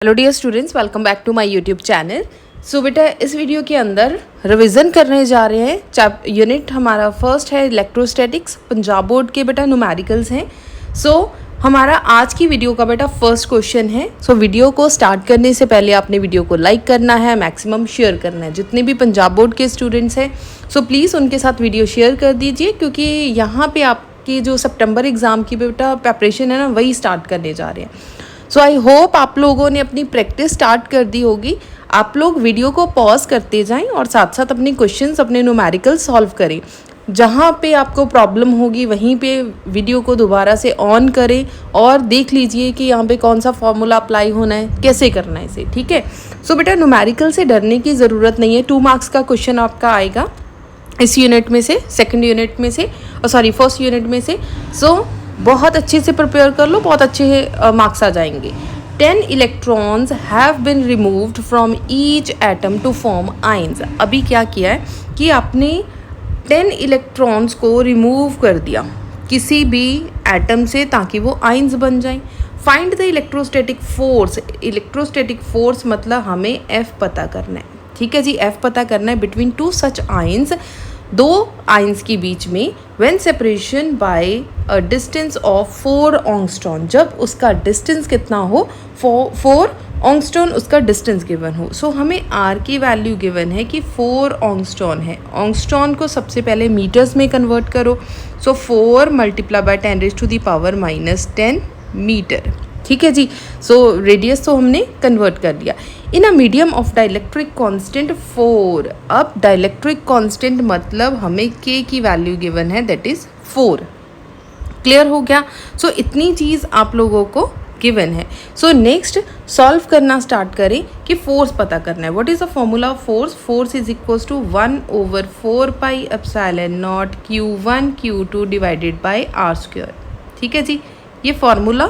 Hello dear students, welcome back to my YouTube channel. So बेटा इस video के अंदर रिवीजन करने जा रहे हैं। यूनिट हमारा फर्स्ट है इलेक्ट्रोस्टैटिक्स, पंजाब बोर्ड के बेटा न्यूमेरिकल्स हैं। सो हमारा आज की वीडियो का बेटा फर्स्ट क्वेश्चन है। सो वीडियो को स्टार्ट करने से पहले आपने वीडियो को लाइक करना है, मैक्सिमम शेयर करना है। जितने भी पंजाब बोर्ड के स्टूडेंट्स हैं सो प्लीज़ उनके साथ वीडियो शेयर कर दीजिए, क्योंकि यहाँ पे आपकी जो सितंबर एग्ज़ाम की बेटा प्रेपरेशन है ना, वही स्टार्ट करने जा रहे हैं। सो आई होप आप लोगों ने अपनी प्रैक्टिस स्टार्ट कर दी होगी। आप लोग वीडियो को पॉज करते जाएं और साथ साथ अपने क्वेश्चंस, अपने न्यूमेरिकल सॉल्व करें। जहाँ पे आपको प्रॉब्लम होगी वहीं पे वीडियो को दोबारा से ऑन करें और देख लीजिए कि यहाँ पे कौन सा फॉर्मूला अप्लाई होना है, कैसे करना है इसे। ठीक है। सो बेटा न्यूमेरिकल से डरने की ज़रूरत नहीं है। 2 मार्क्स का क्वेश्चन आपका आएगा इस यूनिट में से, सेकेंड यूनिट में से, फर्स्ट यूनिट में से। सो बहुत अच्छे से प्रिपेयर कर लो, बहुत अच्छे मार्क्स आ जाएंगे। 10 electrons have been removed from each atom to form ions. अभी क्या किया है कि आपने 10 इलेक्ट्रॉन्स को रिमूव कर दिया किसी भी एटम से ताकि वो आयंस बन जाएं। Find the electrostatic force. Electrostatic force मतलब हमें F पता करना है। ठीक है जी, F पता करना है बिटवीन 2 सच आयंस, 2 आयंस के बीच में, when separation by a distance of 4 ऑंगस्ट्रॉन। जब उसका डिस्टेंस कितना हो, 4 ऑंगस्ट्रॉन उसका डिस्टेंस गिवन हो। सो हमें R की वैल्यू गिवन है कि 4 ऑंगस्ट्रॉन है। ऑंगस्ट्रॉन को सबसे पहले मीटर्स में कन्वर्ट करो। सो 4 मल्टीप्लाई बाय 10⁻⁻10 मीटर। ठीक है जी। सो रेडियस तो हमने कन्वर्ट कर दिया। In a medium of dielectric constant 4। अब डाइलेक्ट्रिक कांस्टेंट मतलब हमें K की वैल्यू गिवन है, दैट इज 4। क्लियर हो गया। सो इतनी चीज़ आप लोगों को गिवन है। सो नेक्स्ट सॉल्व करना स्टार्ट करें कि फोर्स पता करना है। What is the formula of force? Force is equals to 1/4 pi epsilon naught Q1 Q2 divided by R²। ठीक है जी, ये फॉर्मूला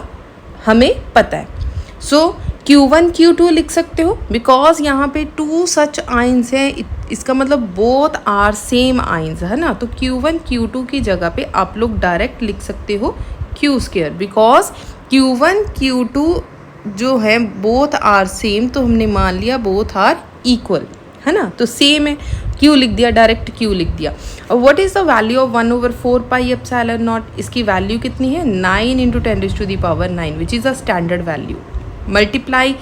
हमें पता है। सो Q1 Q2 लिख सकते हो बिकॉज यहाँ पे 2 सच आयंस हैं। इसका मतलब बोथ आर सेम आयंस है ना। तो Q1 Q2 की जगह पे आप लोग डायरेक्ट लिख सकते हो Q² बिकॉज Q1 Q2 जो है बोथ आर सेम, तो हमने मान लिया बोथ आर इक्वल, है ना। तो सेम है, Q लिख दिया, डायरेक्ट Q लिख दिया। और what is the value of 1/4 pi epsilon not? इसकी वैल्यू कितनी है? 9 × 10⁻⁹ which is a standard value. Multiply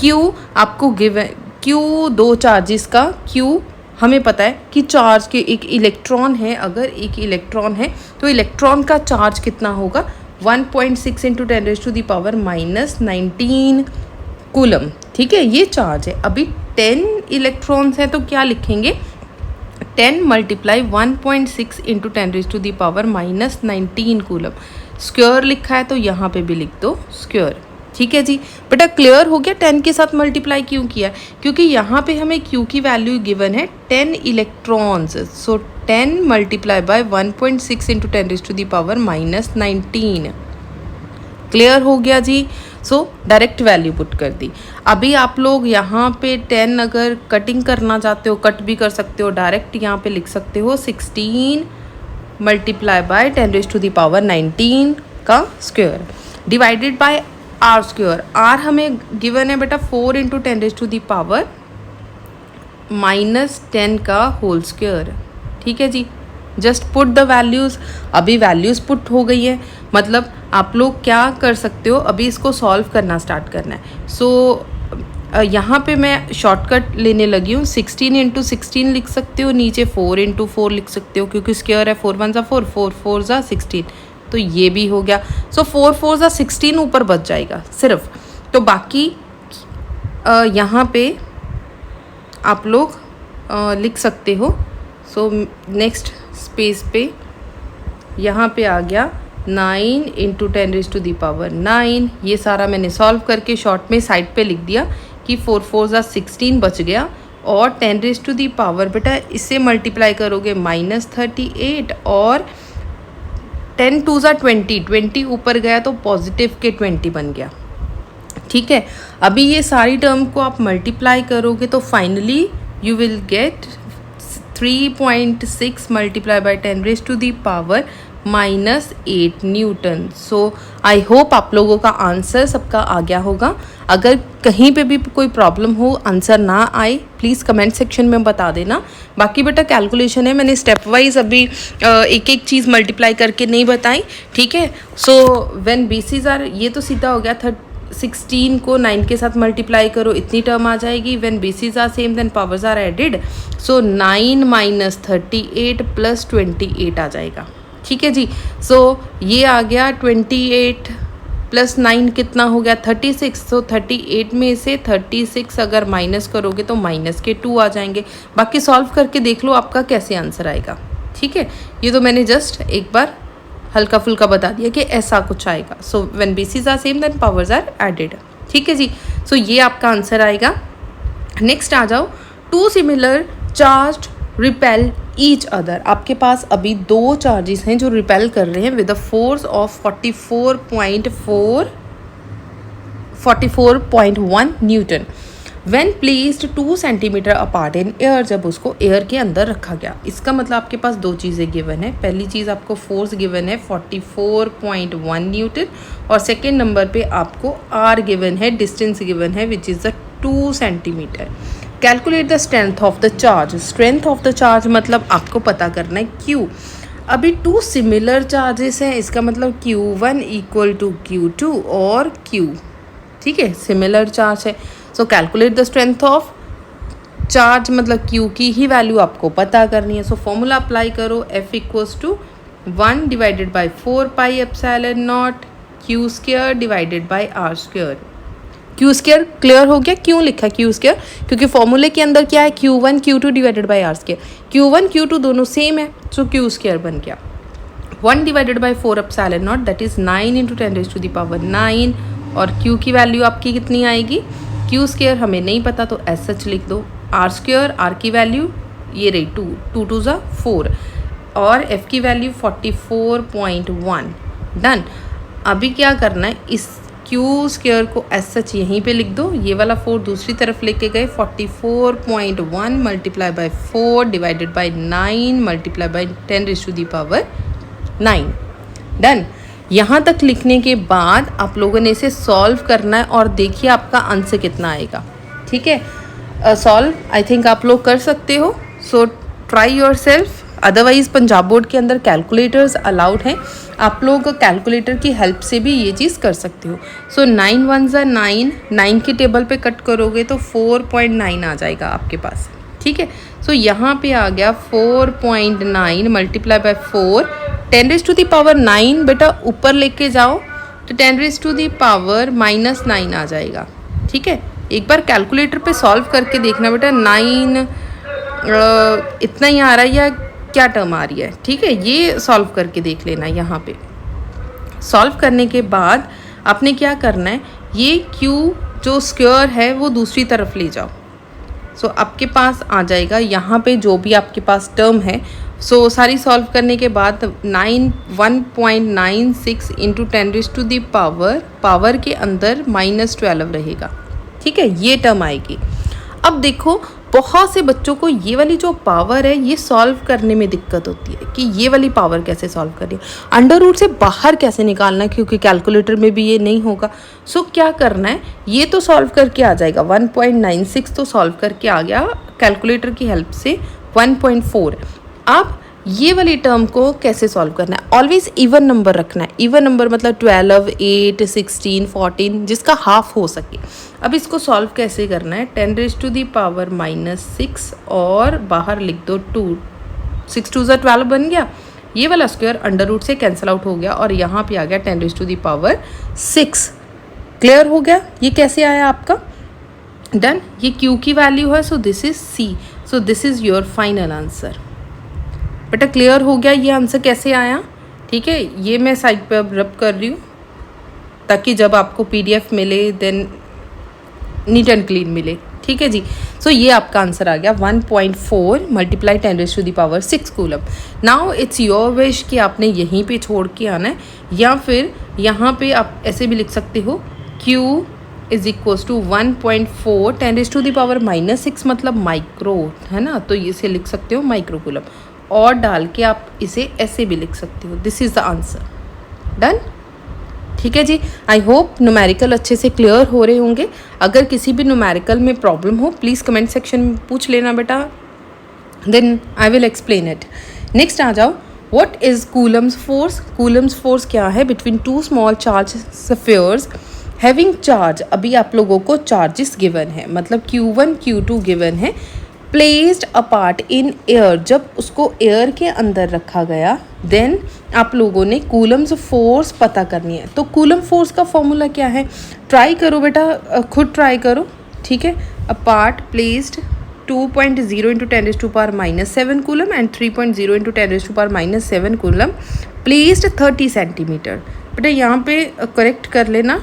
Q आपको गिवन, Q 2 चार्जेस का Q हमें पता है कि चार्ज के एक इलेक्ट्रॉन है, अगर एक इलेक्ट्रॉन है तो इलेक्ट्रॉन का चार्ज कितना होगा? 1.6 × 10⁻⁻19 कूलम। ठीक है, ये चार्ज है। अभी 10 इलेक्ट्रॉन्स हैं तो क्या लिखेंगे? 10 मल्टीप्लाई 1.6 × 10⁻⁻19 कूलम। स्क्वायर लिखा है तो यहाँ पे भी लिख दो स्क्वायर। ठीक है जी, बेटा क्लियर हो गया। 10 के साथ मल्टीप्लाई क्यों किया? क्योंकि यहाँ पे हमें Q की वैल्यू गिवन है 10 electrons. So 10 multiply by 1.6 × 10⁻⁻19। Clear हो गया जी। सो डायरेक्ट वैल्यू पुट कर दी। अभी आप लोग यहाँ पे 10 अगर कटिंग करना चाहते हो, कट भी कर सकते हो, डायरेक्ट यहाँ पे लिख सकते हो 16 मल्टीप्लाई बाय 10⁻⁹ का square divided by R²। R हमें गिवन है बेटा 4 × 10⁻⁻10 का होल स्क्वायर। ठीक है जी, जस्ट पुट द वैल्यूज़। अभी वैल्यूज़ पुट हो गई है, मतलब आप लोग क्या कर सकते हो, अभी इसको सॉल्व करना स्टार्ट करना है। सो यहाँ पे मैं शॉर्टकट लेने लगी हूँ। 16 × 16 लिख सकते हो, नीचे 4 × 4 लिख सकते हो क्योंकि स्क्वायर है। 4 1 4, 4 4 16, तो ये भी हो गया। सो 4 4 16 ऊपर बच जाएगा सिर्फ। तो बाकी यहाँ पे आप लोग लिख सकते हो। सो नेक्स्ट स्पेस पे यहाँ पे आ गया 9 × 10⁻⁹। ये सारा मैंने सॉल्व करके शॉर्ट में साइड पे लिख दिया कि 4 4 16 बच गया। और 10⁻, बेटा इससे मल्टीप्लाई करोगे -38 और 10 2 20, 20 ऊपर गया तो पॉजिटिव के 20 बन गया। ठीक है, अभी ये सारी टर्म को आप मल्टीप्लाई करोगे तो finally you will get 3.6 multiply by 10⁻⁻ -8 Newton. So I hope आप लोगों का आंसर सबका आ गया होगा। अगर कहीं पे भी कोई प्रॉब्लम हो, आंसर ना आए, प्लीज़ कमेंट सेक्शन में बता देना। बाकी बेटा कैलकुलेशन है, मैंने स्टेप वाइज अभी एक एक चीज़ मल्टीप्लाई करके नहीं बताई, ठीक है। सो व्हेन BCs आर, ये तो सीधा हो गया, 16 को 9 के साथ मल्टीप्लाई करो, इतनी टर्म आ जाएगी। When BCs are same then powers are added, so 9 - 38 + 28 आ जाएगा, ठीक है जी। सो ये आ गया 28 + 9 कितना हो गया 36। सो 38 में से 36 अगर माइनस करोगे तो -2 आ जाएंगे। बाकी सॉल्व करके देख लो आपका कैसे आंसर आएगा, ठीक है। ये तो मैंने जस्ट एक बार हल्का फुल्का बता दिया कि ऐसा कुछ आएगा। So when BCs are same then powers are added, ठीक है जी। सो ये आपका आंसर आएगा। नेक्स्ट आ जाओ, 2 similar charge repel each other. आपके पास अभी 2 चार्जेस हैं जो रिपेल कर रहे हैं with a force of 44.1 Newton. When placed 2 centimetre apart in air, जब उसको एयर के अंदर रखा गया। इसका मतलब आपके पास 2 चीज़ें गिवन है। पहली चीज़ आपको फोर्स गिवन है 44.1 न्यूटन, और सेकेंड नंबर पे आपको आर गिवन है, डिस्टेंस गिवन है which is the 2 centimetre. Calculate the strength of the charge. Strength of the charge मतलब आपको पता करना है Q। अभी 2 सिमिलर चार्जेस हैं, इसका मतलब Q1 = Q2 और Q, ठीक है, सिमिलर चार्ज है। सो calculate the strength of charge मतलब Q की ही वैल्यू आपको पता करनी है। सो फॉर्मूला अप्लाई करो, F = 1 / 4πε0 Q² divided by R²। Q² clear हो गया? क्यों लिखा Q²? क्योंकि फॉर्मूले के अंदर क्या है, Q1 Q2 divided by R²। Q1 Q2 दोनों सेम है, सो Q² बन गया 1 / 4πε0, दैट इज़ 9 × 10⁹ और Q की वैल्यू आपकी कितनी आएगी, Q² हमें नहीं पता तो एज सच लिख दो। R², R की वैल्यू ये रही 2, 2 × 2 = 4, और F की वैल्यू 44.1। डन। अभी क्या करना है, इस Q² को एज सच यहीं पे लिख दो, ये वाला 4 दूसरी तरफ लेके गए, 44.1 × 4 डिवाइडेड बाई 9 × 10⁹9। डन। यहाँ तक लिखने के बाद आप लोगों ने इसे सॉल्व करना है और देखिए आपका आंसर कितना आएगा, ठीक है। सॉल्व आई थिंक आप लोग कर सकते हो, so try your self. Otherwise Punjab board के अंदर कैलकुलेटर्स अलाउड हैं, आप लोग कैलकुलेटर की हेल्प से भी ये चीज़ कर सकते हो। सो 9 × 1 = 9, 9 के टेबल पे कट करोगे तो 4.9 आ जाएगा आपके पास, ठीक है। सो यहाँ पे आ गया 4.9 × 4, 10⁻⁹ बेटा ऊपर लेके जाओ तो 10⁻⁻⁹ आ जाएगा, ठीक है। एक बार कैलकुलेटर पे सॉल्व करके देखना बेटा, 9 इतना ही आ रहा है या क्या टर्म आ रही है, ठीक है। ये सॉल्व करके देख लेना। यहाँ पे सॉल्व करने के बाद आपने क्या करना है, ये Q जो स्क्वायर है वो दूसरी तरफ ले जाओ। सो आपके पास आ जाएगा यहाँ पे जो भी आपके पास टर्म है। सो सारी सॉल्व करने के बाद 1.96 × 10⁻⁻, पावर के अंदर -12 रहेगा, ठीक है, ये टर्म आएगी। अब देखो बहुत से बच्चों को ये वाली जो पावर है ये सॉल्व करने में दिक्कत होती है कि ये वाली पावर कैसे सॉल्व करें, अंडर रूट से बाहर कैसे निकालना है, क्योंकि कैलकुलेटर में भी ये नहीं होगा। सो क्या करना है, ये तो सॉल्व करके आ जाएगा, 1.96 तो सॉल्व करके आ गया कैलकुलेटर की हेल्प से 1.4। अब ये वाली टर्म को कैसे सॉल्व करना है, ऑलवेज इवन नंबर रखना है। इवन नंबर मतलब 12, 8, 16, 14 जिसका हाफ हो सके। अब इसको सॉल्व कैसे करना है, 10⁻⁻6 और बाहर लिख दो 2, 6 × 2 = 12 बन गया। ये वाला स्क्वायर अंडर रूट से कैंसिल आउट हो गया और यहाँ पे आ गया 10⁻6। क्लियर हो गया ये कैसे आया आपका। डन। ये Q की वैल्यू है, so this is C, so this is your final answer. बेटा क्लियर हो गया ये आंसर कैसे आया, ठीक है। ये मैं साइड पे अब रब कर रही हूँ ताकि जब आपको PDF मिले देन नीट एंड क्लीन मिले, ठीक है जी। सो ये आपका आंसर आ गया 1.4 × 10⁻6 coulomb. Now it's your wish कि आपने यहीं पे छोड़ के आना है, या फिर यहाँ पे आप ऐसे भी लिख सकते हो Q = 1.4 10⁻⁻6 मतलब माइक्रो है ना, तो इसे लिख सकते हो माइक्रो कूलम। और डाल के आप इसे ऐसे भी लिख सकते हो. This is the answer. Done. ठीक है जी. आई होप न्यूमेरिकल अच्छे से क्लियर हो रहे होंगे. अगर किसी भी न्यूमेरिकल में प्रॉब्लम हो प्लीज़ कमेंट सेक्शन में पूछ लेना बेटा, then I will explain it. Next आ जाओ. What is Coulomb's force. Coulomb's force क्या है? Between two small charge spheres having charge. अभी आप लोगों को चार्जेस गिवन है, मतलब Q1 Q2 गिवन है, प्लेस्ड अपार्ट इन एयर. जब उसको एयर के अंदर रखा गया देन आप लोगों ने कूलम्स फोर्स पता करनी है. तो कूलम फोर्स का फॉर्मूला क्या है? ट्राई करो बेटा, खुद ट्राई करो. ठीक है. Apart placed 2.0 into 10⁻⁻7 coulomb and 3.0 into 10⁻⁻7 coulomb placed 30 centimetre. बेटा यहाँ पे करेक्ट कर लेना.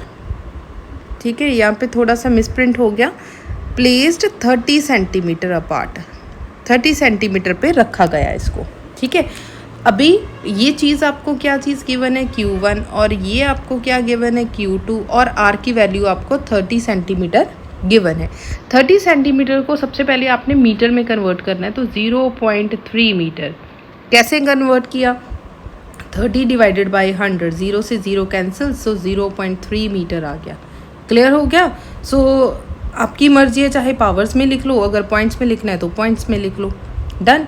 ठीक है, यहाँ पे थोड़ा सा मिसप्रिंट हो गया. प्लेस्ड 30 सेंटीमीटर अपार्ट, 30 सेंटीमीटर पे रखा गया इसको. ठीक है. अभी ये चीज़ आपको क्या चीज़ गिवन है? Q1. और ये आपको क्या गिवन है? Q2. और R की वैल्यू आपको 30 सेंटीमीटर गिवन है. 30 सेंटीमीटर को सबसे पहले आपने मीटर में कन्वर्ट करना है. तो 0.3 मीटर. कैसे कन्वर्ट किया? 30 डिवाइडेड बाई 100. 0 से 0 कैंसिल, सो 0.3 मीटर आ गया. क्लियर हो गया. सो आपकी मर्जी है, चाहे पावर्स में लिख लो, अगर पॉइंट्स में लिखना है तो पॉइंट्स में लिख लो. डन.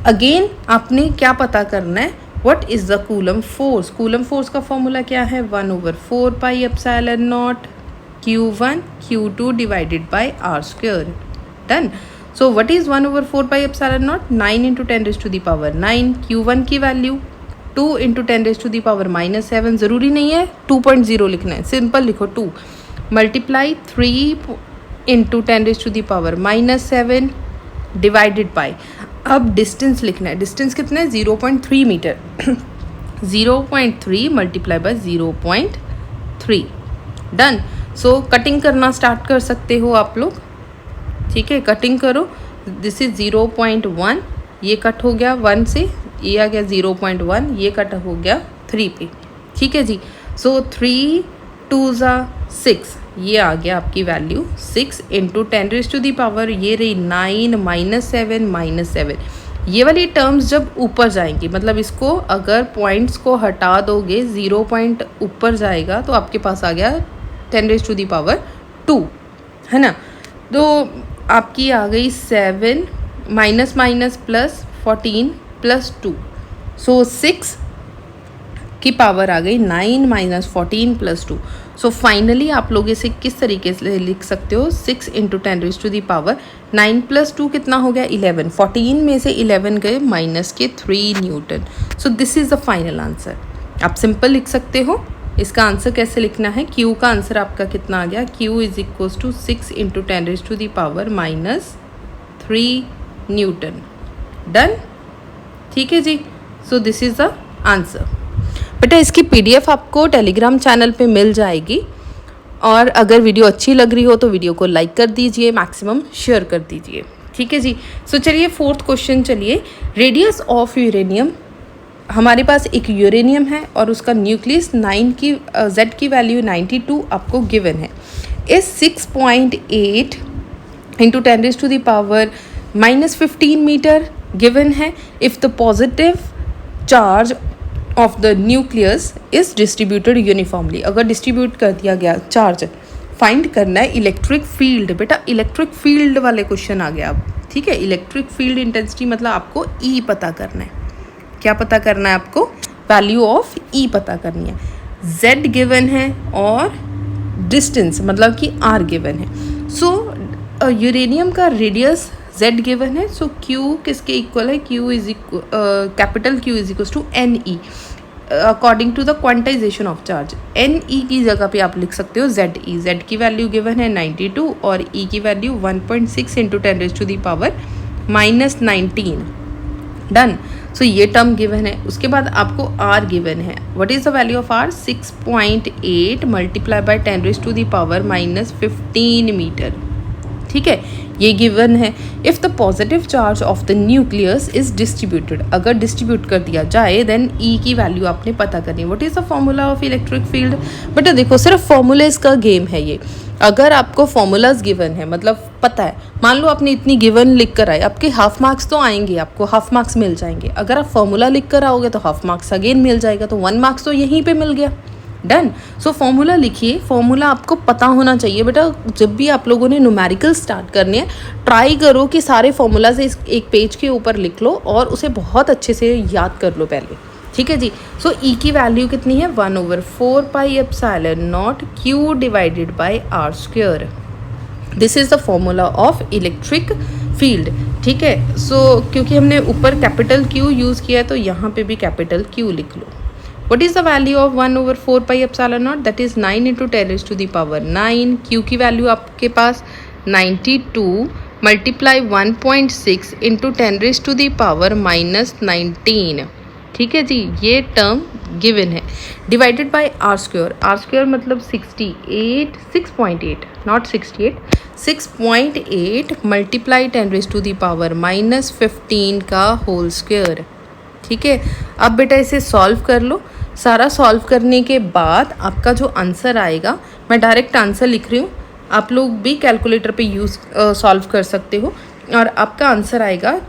अगेन आपने क्या पता करना है? What is the coulomb force. Coulomb force का फॉर्मूला क्या है? 1/4 pi epsilon naught Q1 Q2 divided by R square. Done. So what is 1/4 pi epsilon not? 9 into 10⁻⁹. Q1 की वैल्यू 2 इंटू 10⁻⁻7. ज़रूरी नहीं है 2.0 लिखना है, सिंपल लिखो 2. Multiply 3 into 10⁻⁻7 divided by. अब डिस्टेंस लिखना है. डिस्टेंस कितना है? 0.3 metre. 0.3 multiply by 0.3. Done. So cutting करना स्टार्ट कर सकते हो आप लोग. ठीक है, कटिंग करो. दिस इज 0.1, ये कट हो गया 1 से, ये आ गया 0.1, ये कट हो गया 3 पे. ठीक है जी. सो 3 2 6, ये आ गया आपकी वैल्यू 6 इंटू 10⁻, ये रही 9 -7. ये वाली टर्म्स जब ऊपर जाएंगी, मतलब इसको अगर पॉइंट्स को हटा दोगे 0 पॉइंट ऊपर जाएगा तो आपके पास आ गया 10⁻², है ना. तो आपकी आ गई 7 माइनस माइनस प्लस 14 प्लस 2. सो 6 की पावर आ गई 9 - 14 + 2. सो फाइनली आप लोग इसे किस तरीके से लिख सकते हो? 6 इंटू 10⁻⁹. 9 + 2 कितना हो गया? 11. 14 में से 11 गए माइनस के 3 Newton. So this is the final answer. आप सिंपल लिख सकते हो. इसका आंसर कैसे लिखना है? Q का आंसर आपका कितना आ गया? Q = 6 into 10⁻⁻3 newton. डन. ठीक है जी. So this is the answer. बेटा इसकी PDF आपको टेलीग्राम चैनल पे मिल जाएगी. और अगर वीडियो अच्छी लग रही हो तो वीडियो को लाइक कर दीजिए, मैक्सिमम शेयर कर दीजिए. ठीक है जी. सो चलिए 4th क्वेश्चन. चलिए, रेडियस ऑफ यूरेनियम. हमारे पास एक यूरेनियम है और उसका न्यूक्लियस 9 की Z की वैल्यू 92 आपको गिवन है. इस 6.8 इंटू 10⁻⁻15 मीटर गिवन है. If the positive charge of the nucleus is distributed uniformly. अगर डिस्ट्रीब्यूट कर दिया गया चार्ज, फाइंड करना है इलेक्ट्रिक फील्ड. बेटा इलेक्ट्रिक फील्ड वाले क्वेश्चन आ गया अब. ठीक है, इलेक्ट्रिक फील्ड इंटेंसिटी मतलब आपको E पता करना है. क्या पता करना है आपको? वैल्यू ऑफ E पता करनी है. Z गिवन है और डिस्टेंस मतलब कि R गिवन है. सो यूरेनियम का रेडियस Z गिवन है. सो Q किसके इक्वल है? Capital Q = NE according to the quantization of charge. NE की जगह पे आप लिख सकते हो ZE. Z की वैल्यू गिवन है 92 और E की वैल्यू 1.6 इंटू 10⁻⁻19. डन. सो ये टर्म गिवन है. उसके बाद आपको R गिवन है. What is the value of R? 6.8 multiply by 10⁻⁻15 metre. ठीक है, ये गिवन है. If the positive charge of the nucleus is distributed, अगर डिस्ट्रीब्यूट कर दिया जाए देन E की वैल्यू आपने पता करनी है. What is the formula of electric field? बेटा देखो सिर्फ फॉर्मूलेस का गेम है ये. अगर आपको फॉर्मूलाज गिवन है, मतलब पता है, मान लो आपने इतनी गिवन लिख कर आए, आपके हाफ मार्क्स तो आएंगे, आपको हाफ मार्क्स मिल जाएंगे। अगर आप फॉर्मूला लिख कर आओगे तो हाफ मार्क्स अगेन मिल जाएगा, तो 1 मार्क्स तो यहीं पे मिल गया। डन। सो फॉर्मूला लिखिए, फॉर्मूला आपको पता होना चाहिए बेटा। जब भी आप लोगों ने न्यूमेरिकल स्टार्ट करने हैं, ट्राई करो कि सारे फॉर्मूलाज एक पेज के ऊपर लिख लो और उसे बहुत अच्छे से याद कर लो पहले, ठीक है जी। सो ई की वैल्यू कितनी है, 1/4 pi epsilon naught Q divided by R square. This is the formula of electric field, ठीक है। सो क्योंकि हमने ऊपर कैपिटल क्यू यूज़ किया है तो यहाँ पे भी कैपिटल क्यू लिख लो। What is the value of 1/4 pi epsilon naught? That is 9 into 10 raised to the power 9. Q की वैल्यू आपके पास 92 multiply 1.6 into 10 raise to the power -19, ठीक है जी। ये टर्म गिवन है, divided by R square. R square मतलब 6.8 naught 68, 6.8 multiply 10 raise to the power -15 का होल स्क्वायर, ठीक है। अब बेटा इसे सॉल्व कर लो। सारा सॉल्व करने के बाद आपका जो आंसर आएगा, मैं डायरेक्ट आंसर लिख रही हूँ, आप लोग भी कैलकुलेटर पे यूज़ सॉल्व कर सकते हो। और आपका आंसर आएगा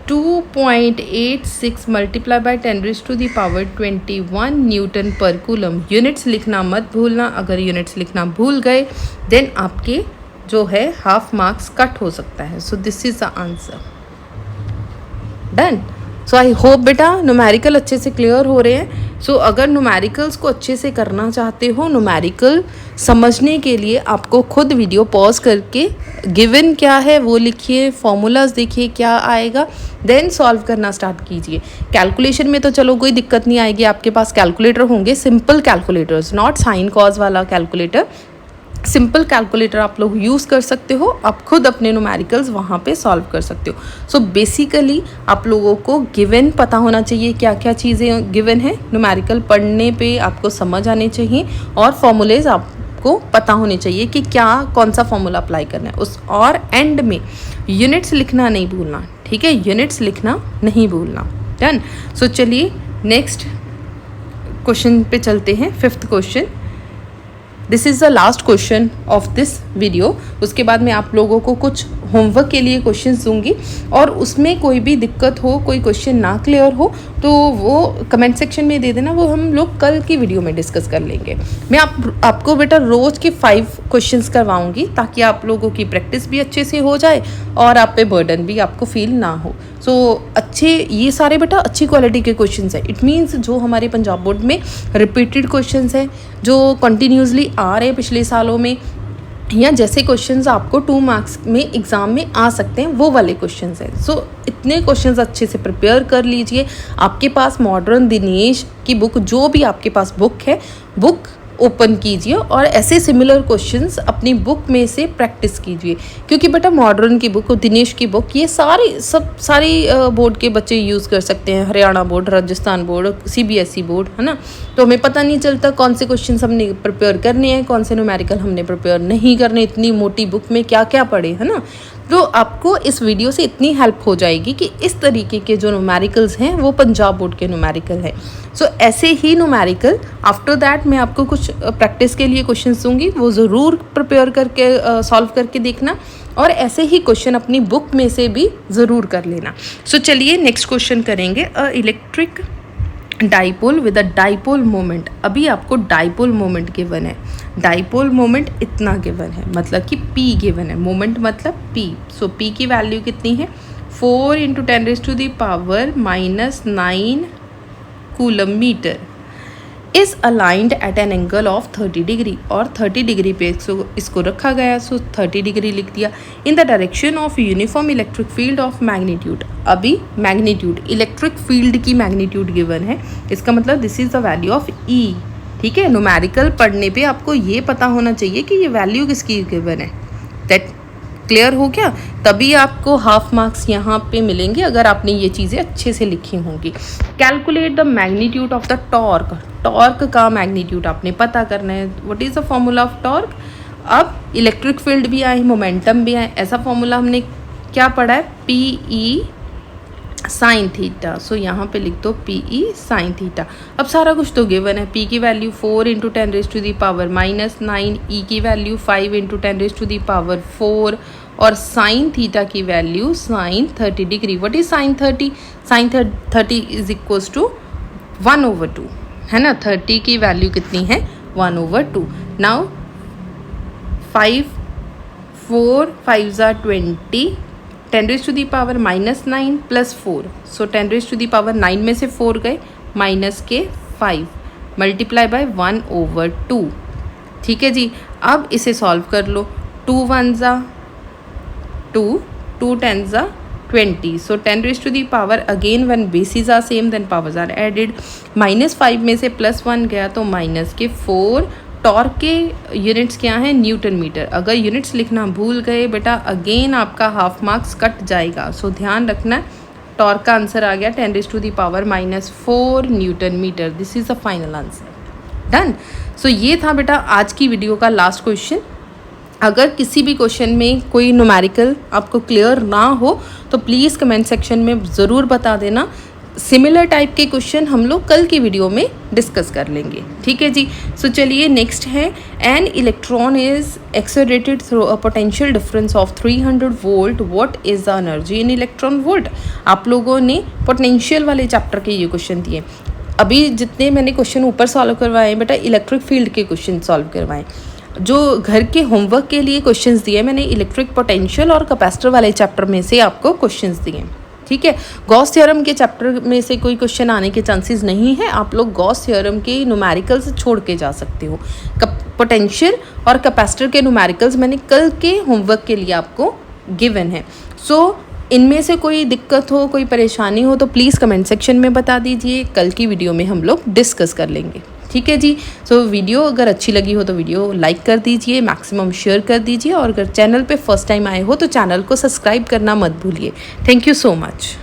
2.86 multiply by 10 raise to the power 21 newton पर कूलम। यूनिट्स लिखना मत भूलना, अगर यूनिट्स लिखना भूल गए देन आपके जो है हाफ मार्क्स कट हो सकता है। सो this is the answer. Done. So I hope बेटा न्यूमेरिकल अच्छे से क्लियर हो रहे हैं। सो अगर न्यूमेरिकल्स को अच्छे से करना चाहते हो, न्यूमेरिकल समझने के लिए आपको खुद वीडियो पॉज करके गिवन क्या है वो लिखिए, फॉर्मूलाज देखिए क्या आएगा, देन सॉल्व करना स्टार्ट कीजिए। कैलकुलेशन में तो चलो कोई दिक्कत नहीं आएगी, आपके पास कैलकुलेटर होंगे, simple calculators, not sign cause वाला कैलकुलेटर। सिंपल कैलकुलेटर आप लोग यूज़ कर सकते हो, आप खुद अपने न्यूमेरिकल्स वहाँ पे सॉल्व कर सकते हो। सो बेसिकली आप लोगों को गिवन पता होना चाहिए, क्या क्या चीज़ें गिवन है। न्यूमेरिकल पढ़ने पे आपको समझ आने चाहिए और फॉर्मूलेज आपको पता होने चाहिए कि क्या कौन सा फॉर्मूला अप्लाई करना है उस। और एंड में यूनिट्स लिखना नहीं भूलना, ठीक है, यूनिट्स लिखना नहीं भूलना। डन। सो चलिए नेक्स्ट क्वेश्चन पे चलते हैं, 5th question. This is the last question of this video. उसके बाद मैं आप लोगों को कुछ होमवर्क के लिए क्वेश्चंस दूंगी और उसमें कोई भी दिक्कत हो, कोई क्वेश्चन ना क्लियर हो तो वो कमेंट सेक्शन में दे देना, वो हम लोग कल की वीडियो में डिस्कस कर लेंगे। मैं आपको बेटा रोज़ के 5 क्वेश्चंस करवाऊंगी ताकि आप लोगों की प्रैक्टिस भी अच्छे से हो जाए और आप पे बर्डन भी आपको फील ना हो। सो अच्छे, ये सारे बेटा अच्छी क्वालिटी के क्वेश्चंस हैं। इट मीन्स जो हमारे पंजाब बोर्ड में रिपीटेड क्वेश्चंस हैं, जो कंटिन्यूसली आ रहे हैं पिछले सालों में, या जैसे क्वेश्चंस आपको 2 मार्क्स में एग्ज़ाम में आ सकते हैं वो वाले क्वेश्चंस हैं। सो इतने क्वेश्चंस अच्छे से प्रिपेयर कर लीजिए। आपके पास मॉडर्न दिनेश की बुक, जो भी आपके पास बुक है, बुक ओपन कीजिए और ऐसे सिमिलर क्वेश्चंस अपनी बुक में से प्रैक्टिस कीजिए। क्योंकि बेटा मॉडर्न की बुक, दिनेश की बुक, ये सारी बोर्ड के बच्चे यूज़ कर सकते हैं, Haryana board, Rajasthan board, CBSE board, है ना। तो हमें पता नहीं चलता कौन से क्वेश्चंस हमने प्रिपेयर करने हैं, कौन से न्यूमेरिकल हमने प्रिपेयर नहीं करने, इतनी मोटी बुक में क्या क्या पढ़े, है ना। तो आपको इस वीडियो से इतनी हेल्प हो जाएगी कि इस तरीके के जो न्यूमेरिकल्स हैं वो पंजाब बोर्ड के न्यूमेरिकल हैं। सो ऐसे ही न्यूमेरिकल आफ्टर दैट मैं आपको कुछ प्रैक्टिस के लिए क्वेश्चंस दूंगी, वो ज़रूर प्रिपेयर करके सॉल्व करके देखना और ऐसे ही क्वेश्चन अपनी बुक में से भी ज़रूर कर लेना। सो चलिए नेक्स्ट क्वेश्चन करेंगे, electric dipole with a dipole moment. अभी आपको डाइपोल मोमेंट गिवन है, डाइपोल मोमेंट इतना गिवन है, मतलब कि P गिवन है, मोमेंट मतलब P। सो P की वैल्यू कितनी है, 4 × 10 raise to the power -9 coulomb metre is aligned at an angle of 30 degree. और 30 डिग्री पे इसको रखा गया, सो 30 डिग्री लिख दिया। In the direction of uniform electric field of magnitude. अभी मैग्नीट्यूड, इलेक्ट्रिक फील्ड की मैग्नीट्यूड गिवन है, इसका मतलब this is the value of E, ठीक है। न्यूमेरिकल पढ़ने पे आपको ये पता होना चाहिए कि ये वैल्यू किसकी गिवन है। दैट क्लियर हो गया, तभी आपको हाफ मार्क्स यहाँ पे मिलेंगे अगर आपने ये चीज़ें अच्छे से लिखी होंगी। Calculate the magnitude of the torque. Torque का मैग्नीट्यूड आपने पता करना है। What is the formula of torque. अब इलेक्ट्रिक फील्ड भी आए, मोमेंटम भी आए, ऐसा फॉर्मूला हमने क्या पढ़ा है, PE साइन थीटा, सो यहाँ पे लिख दो पी ई साइन थीटा। अब सारा कुछ तो गिवन है, पी की वैल्यू 4 इंटू 10⁻⁻⁹, ई की वैल्यू 5 इंटू 10⁻⁴, और साइन थीटा की value sine 30 degree. What is sine 30? Sine 30 is equals to 1/2, है ना। 30 की वैल्यू कितनी है? 1/2। नाउ 5 4 5 are 20, 10⁻⁻9 प्लस 4, सो 10⁻9 में से 4 गए, माइनस के 5, मल्टीप्लाई बाय 1/2। ठीक है जी। अब इसे सॉल्व कर लो। 2 1 2, 2 10 20, so 10⁻, again when bases are same, then powers are added. -5 में से +1 गया तो माइनस के 4। टॉर्क के यूनिट्स क्या हैं? Newton metre. अगर यूनिट्स लिखना भूल गए बेटा, अगेन आपका हाफ मार्क्स कट जाएगा, सो ध्यान रखना। टॉर्क का आंसर आ गया 10⁻⁻4 newton metre. This is the final answer. Done. So ये था बेटा आज की वीडियो का लास्ट क्वेश्चन। अगर किसी भी क्वेश्चन में कोई न्यूमेरिकल आपको क्लियर ना हो तो प्लीज़ कमेंट सेक्शन में ज़रूर बता देना। सिमिलर टाइप के क्वेश्चन हम लोग कल की वीडियो में डिस्कस कर लेंगे। ठीक है जी। सो चलिए नेक्स्ट है, an electron is accelerated through a potential difference of 300 volt, what is the energy in electron volt. आप लोगों ने पोटेंशियल वाले चैप्टर के ये क्वेश्चन दिए। अभी जितने मैंने क्वेश्चन ऊपर सॉल्व करवाए बेटा, इलेक्ट्रिक फील्ड के क्वेश्चन सॉल्व करवाए। जो घर के होमवर्क के लिए क्वेश्चंस दिए मैंने इलेक्ट्रिक पोटेंशियल और कैपेसिटर वाले चैप्टर में से आपको क्वेश्चंस दिए। ठीक है। गॉस थ्योरम के चैप्टर में से कोई क्वेश्चन आने के चांसेस नहीं है, आप लोग गॉस थ्योरम के न्यूमेरिकल्स छोड़ के जा सकते हो। पोटेंशियल और कैपेसिटर के न्यूमेरिकल्स मैंने कल के होमवर्क के लिए आपको गिवन है। सो इनमें से कोई दिक्कत हो, कोई परेशानी हो तो प्लीज़ कमेंट सेक्शन में बता दीजिए, कल की वीडियो में हम लोग डिस्कस कर लेंगे। ठीक है जी। सो वीडियो अगर अच्छी लगी हो तो वीडियो लाइक कर दीजिए, मैक्सिमम शेयर कर दीजिए, और अगर चैनल पे फर्स्ट टाइम आए हो तो चैनल को सब्सक्राइब करना मत भूलिए। Thank you so much.